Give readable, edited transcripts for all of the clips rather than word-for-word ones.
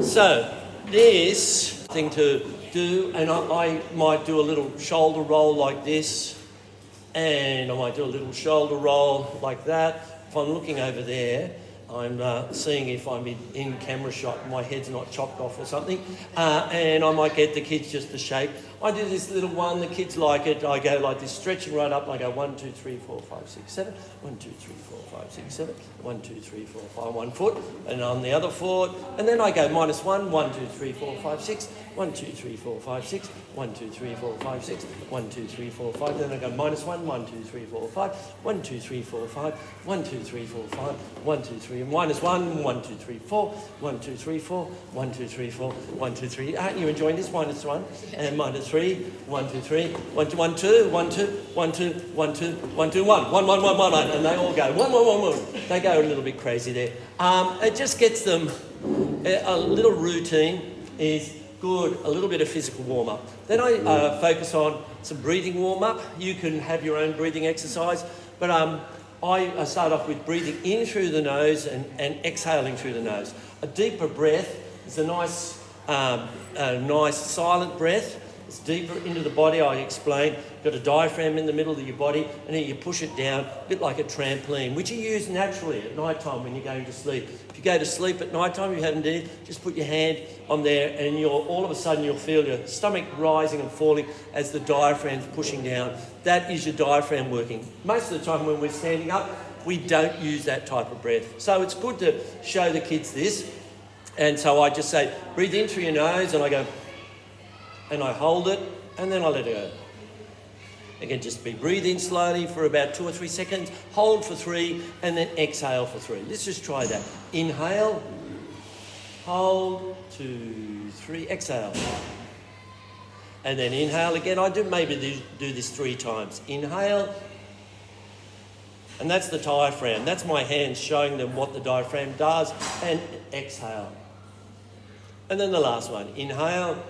So this thing to do, and I might do a little shoulder roll like this, and I might do a little shoulder roll like that. If I'm looking over there, I'm seeing if I'm in camera shot, my head's not chopped off or something, and I might get the kids just to shake. I do this little one, the kids like it. I go like this, stretching right up, and I go 1, 2, 3, 4, 5, 6, 7. 1, 2, 3, 4, 5, 6, 7. 1, 2, 3, 4, 5, 1 foot, and on the other foot, and then I go -1, 1, 2, 3, 4, 5, 6. 1, 2, 3, 4, 5, 6. 1, 2, 3, 4, 5, 6. 1, 2, 3, 4, 5. Then I go -1, 1, 2, 3, 4, 5. 1, 2, 3, 4, 5. 1, 2, 3, 4, 5. 1, 2, 3, and -1, 1, 2, 3, 4. 1, 2, 3, 4. 1, 2, 3, 4. 1, 2, 3. Aren't you enjoying this? -1 and -3. 1, 2, 3. 1, 2, 1, 2. 1, 2, 1, 2, 1, 2, 1, 2, 1. 1, 1, 1, 1, 1. And they all go 1, 1, 1, 1. They go a little bit crazy there. It just gets them a little routine is good, a little bit of physical warm-up. Then I focus on some breathing warm-up. You can have your own breathing exercise, but I start off with breathing in through the nose and exhaling through the nose. A deeper breath is a nice silent breath. It's deeper into the body, I explain. You've got a diaphragm in the middle of your body, and then you push it down, a bit like a trampoline, which you use naturally at night time when you're going to sleep. If you go to sleep at night time, you haven't done it, just put your hand on there, and all of a sudden you'll feel your stomach rising and falling as the diaphragm's pushing down. That is your diaphragm working. Most of the time when we're standing up, we don't use that type of breath. So it's good to show the kids this. And so I just say, breathe in through your nose, and I go, and I hold it, and then I let it go. It can just be breathe in slowly for about 2 or 3 seconds, hold for 3, and then exhale for 3. Let's just try that. Inhale, hold, 2, 3, exhale. And then inhale again. I do maybe do this 3 times. Inhale, and that's the diaphragm. That's my hands showing them what the diaphragm does, and exhale. And then the last one. Inhale,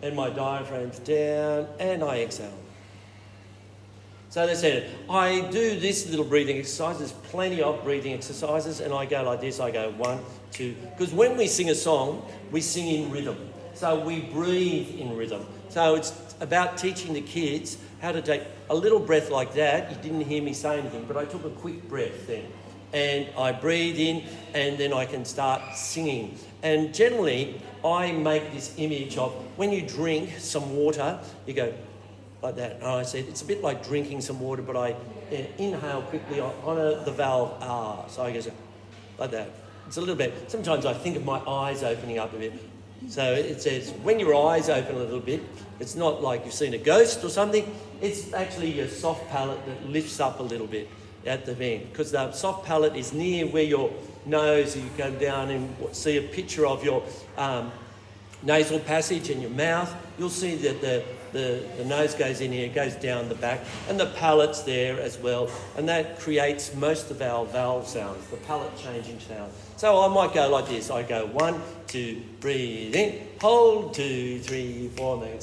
and my diaphragm's down, and I exhale. So that's it. I do this little breathing exercise. There's plenty of breathing exercises, and I go like this. I go 1, 2. Because when we sing a song, we sing in rhythm. So we breathe in rhythm. So it's about teaching the kids how to take a little breath like that. You didn't hear me say anything, but I took a quick breath then. And I breathe in, and then I can start singing. And generally, I make this image of when you drink some water, you go like that. And I said, it's a bit like drinking some water, but I inhale quickly on the valve R. So I go like that. It's a little bit. Sometimes I think of my eyes opening up a bit. So it says, when your eyes open a little bit, it's not like you've seen a ghost or something. It's actually your soft palate that lifts up a little bit at the vent, because the soft palate is near where your nose, you go down and see a picture of your nasal passage and your mouth. You'll see that the nose goes in here, goes down the back, and the palate's there as well, and that creates most of our valve sounds, the palate changing sound. So I might go like this. I go 1, 2, breathe in, hold, 2, 3, 4, then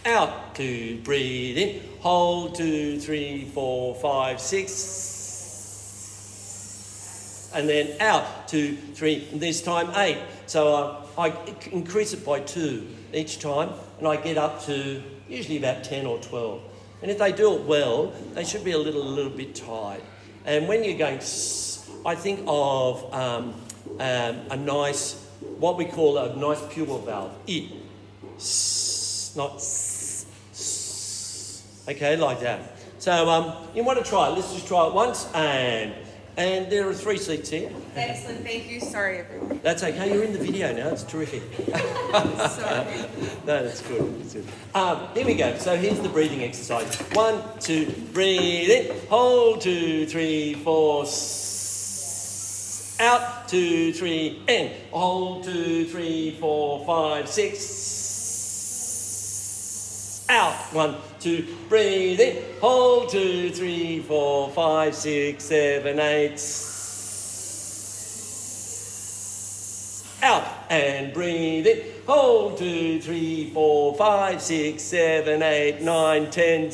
out, 2, breathe in, hold, 2, 3, 4, 5, 6, and then out, 2, 3, and this time 8. So I increase it by 2 each time, and I get up to usually about 10 or 12. And if they do it well, they should be a little bit tight. And when you're going, I think of a nice, what we call a nice pupil valve. I, s, not s, s. Okay, like that. So you want to try it. Let's just try it once, and there are 3 seats here. Excellent, thank you. Sorry, everyone. That's okay. You're in the video now. It's terrific. Sorry. No, that's good. That's good. Here we go. So here's the breathing exercise. 1, 2, breathe in. Hold, 2, 3, 4. Out, 2, 3, in. Hold, 2, 3, 4, 5, 6. Out, 1, 2, breathe in. Hold, 2, 3, 4, 5, 6, 7, 8. Out, and breathe in. Hold, 2, 3, 4, 5, 6, 7, 8, 9, 10.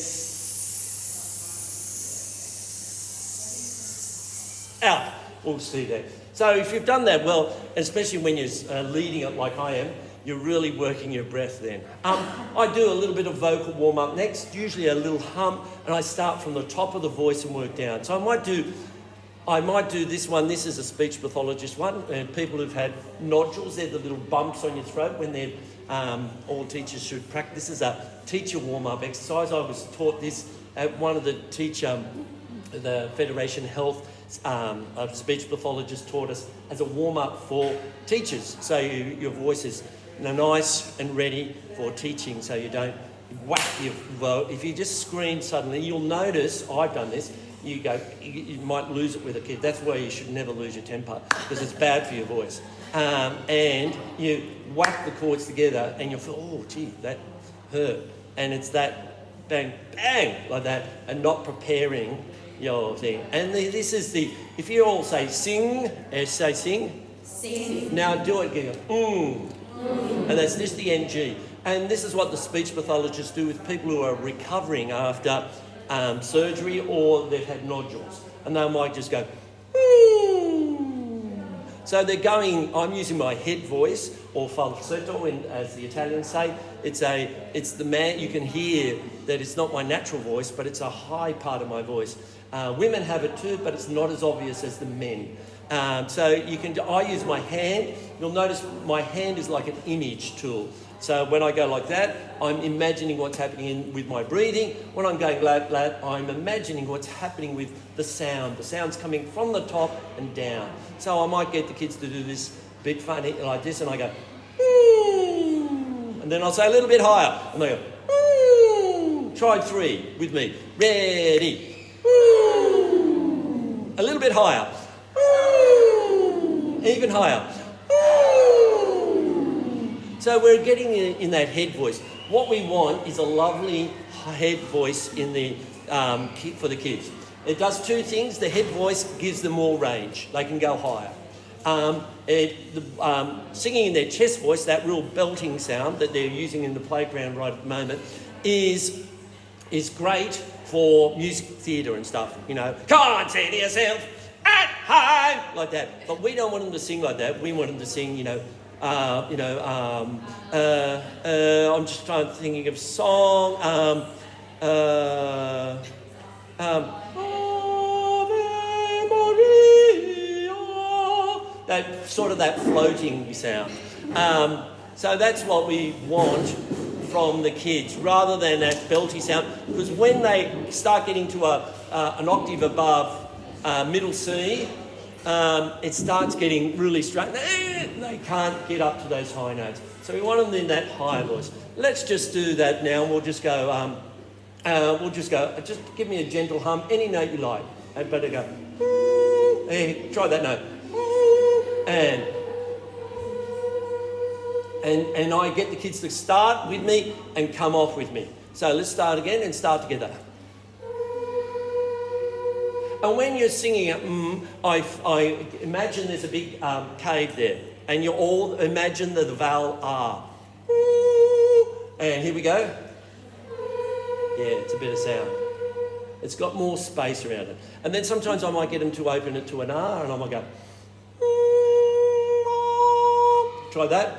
Out. We'll see that. So if you've done that well, especially when you're leading it like I am, you're really working your breath then. I do a little bit of vocal warm-up next, usually a little hum, and I start from the top of the voice and work down. So I might do this one. This is a speech pathologist one, and people who've had nodules, they're the little bumps on your throat when they're, all teachers should practice. This is a teacher warm-up exercise. I was taught this at one of the the Federation Health a speech pathologist taught us as a warm-up for teachers. So your voice is nice and ready for teaching, so you don't whack your vote. If you just scream suddenly, you'll notice, I've done this, you might lose it with a kid. That's why you should never lose your temper, because it's bad for your voice. And you whack the chords together and you'll feel, oh, gee, that hurt. And it's that bang, bang, like that, and not preparing your thing. And this is if you all say sing, say sing. Sing. Now do it again. And that's just the NG. And this is what the speech pathologists do with people who are recovering after surgery or they've had nodules. And they might just go, So they're going, I'm using my head voice, or falsetto, as the Italians say. It's the man, you can hear that it's not my natural voice, but it's a high part of my voice. Women have it too, but it's not as obvious as the men. So I use my hand. You'll notice my hand is like an image tool. So when I go like that, I'm imagining what's happening with my breathing. When I'm going like that, I'm imagining what's happening with the sound. The sound's coming from the top and down. So I might get the kids to do this bit funny like this, and I go, and then I'll say a little bit higher, and they go, try 3 with me. Ready. A little bit higher. Even higher. So we're getting in that head voice. What we want is a lovely head voice for the kids. It does 2 things. The head voice gives them more range. They can go higher. Singing in their chest voice, that real belting sound that they're using in the playground right at the moment, is great for music theatre and stuff. You know, come on, say to yourself, at home, like that. But we don't want them to sing like that. We want them to sing, I'm just thinking of song. That sort of that floating sound. So that's what we want from the kids, rather than that belty sound. Because when they start getting to an octave above middle C, it starts getting really straight. They can't get up to those high notes. So we want them in that higher voice. Let's just do that now. We'll just go, just give me a gentle hum, any note you like. I'd better go, hey, try that note. And I get the kids to start with me and come off with me. So let's start again and start together. And when you're singing it, I imagine there's a big cave there. And you all imagine the vowel R. And here we go. Yeah, it's a bit of sound. It's got more space around it. And then sometimes I might get them to open it to an R, and I might go. Try that.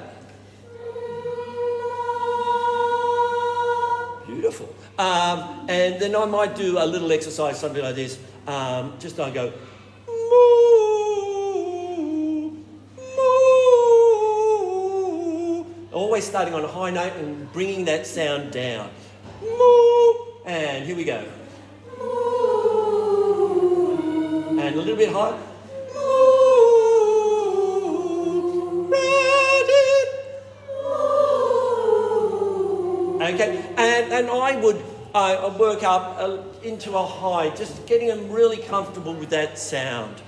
Beautiful. And then I might do a little exercise, something like this. Just I go, moo, moo. Always starting on a high note and bringing that sound down. Moo. And here we go. Moo. And a little bit higher. Moo. Ready. Moo. Okay, and I would work up into a high, just getting them really comfortable with that sound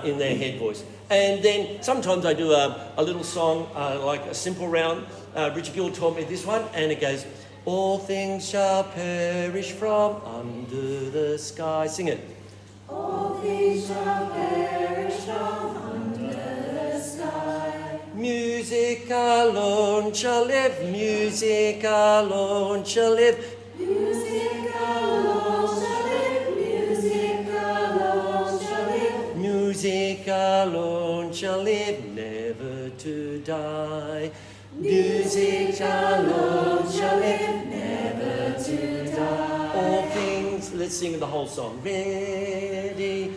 in their head voice. And then sometimes I do a little song, like a simple round. Richard Gill taught me this one, and it goes, all things shall perish from under the sky. Sing it. All things shall perish from under the sky. Music alone shall live, music alone shall live. Music alone shall live, music alone shall live. Music alone never to die. Music alone shall live, never to die. All things, let's sing the whole song. Ready.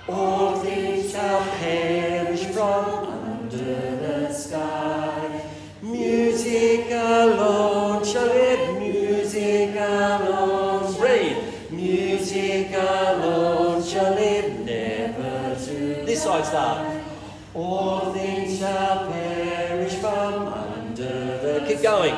All things shall perish from under the sky. Music alone shall live, music alone. Breathe. Music alone shall live, never to. This side start. All things shall perish from under the. Keep going.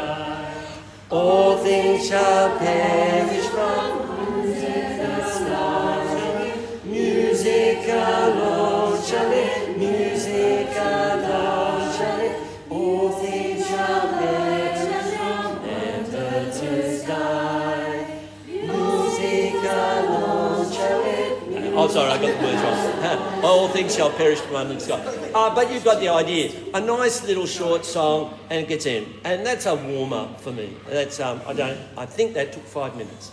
All things shall perish from under the sky. Music alone shall live, music alone shall live. All things shall perish from never to die. Music alone shall live. Oh, sorry, I got the words wrong. All things shall perish from under the sky. But you've got the idea. A nice little short song, and it gets in, and that's a warmer for me. That's I think that took 5 minutes.